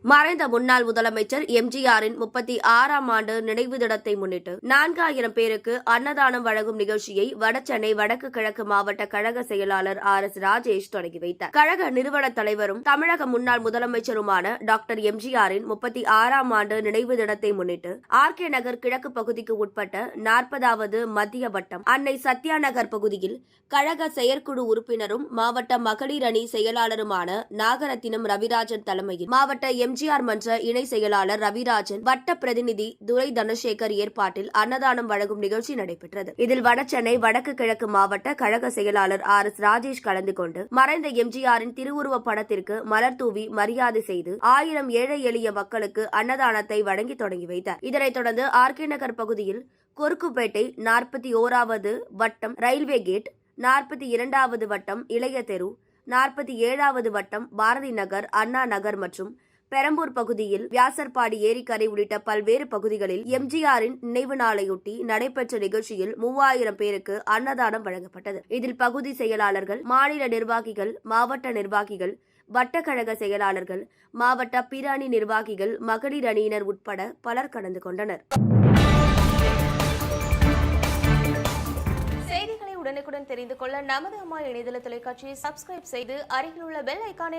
மறைந்த முன்னாள் முதலமைச்சர் எம்ஜிஆரின் 36ஆம் ஆண்டு நினைவு தினத்தை முன்னிட்டு 4000 பேருக்கு அன்னதானம் வழங்கும் நிகழ்ச்சியை வடசென்னை வடக்கு கிழக்கு மாவட்ட கழக செயலாளர் RS ராஜேஷ் தொடங்கி வைத்தார். கழக நிறுவன தலைவரும் தமிழக முன்னாள் முதலமைச்சருமான டாக்டர் எம்ஜிஆரின் 36ஆம் ஆண்டு நினைவு தினத்தை முன்னிட்டு RK நகர் கிழக்கு பகுதிக்கு உட்பட்ட 40வது மத்திய வட்டம் அன்னை சத்யா நகர் பகுதியில் கழக செயற்குழு உறுப்பினரும் மாவட்ட மகளிர் அணி செயலாளருமான நாகரத்தினம் ரவிராஜன் தலைமையில் மாவட்ட எம்ஜிஆர் மன்ற இணை செயலாளர் ரவிராஜன், வட்ட பிரதிநிதி துரை தனசேகர் ஏற்பாட்டில் அன்னதானம் வழங்கும் நிகழ்ச்சி நடைபெற்றது. இதில் வடசென்னை வடக்கு கிழக்கு மாவட்ட கழக செயலாளர் RS ராஜேஷ் கலந்து கொண்டு மறைந்த எம்ஜிஆரின் திருவுருவ படத்திற்கு மலர் தூவி மரியாதை செய்து 1000 ஏழை எளிய மக்களுக்கு அன்னதானத்தை வழங்கி தொடங்கி வைத்தார். இதனைத் தொடர்ந்து RK நகர் பகுதியில் கொருக்குப்பேட்டை 41வது வட்டம் ரயில்வே கேட், 42வது வட்டம் இளைய தெரு, 47வது வட்டம் பாரதி நகர், அண்ணா நகர் மற்றும் பெரம்பூர் பகுதியில் வியாசர்பாடி ஏரிக்கரை உள்ளிட்ட பல்வேறு பகுதிகளில் எம்ஜிஆரின் நினைவு நாளையொட்டி நடைபெற்ற நிகழ்ச்சியில் 3000 பேருக்கு அன்னதானம் வழங்கப்பட்டது. இதில் பகுதி செயலாளர்கள், மாநில நிர்வாகிகள், மாவட்ட நிர்வாகிகள், வட்டக்கழக செயலாளர்கள், மாவட்ட பிற அணி நிர்வாகிகள், மகளிர் அணியினர் உட்பட பலர் கலந்து கொண்டனர். செய்திகளை உடனுக்குடன் தெரிந்து கொள்ள நமது அம்மா இணையதள தொலைக்காட்சியை சப்ஸ்கிரைப் செய்து அருகில் உள்ள பெல் ஐகானை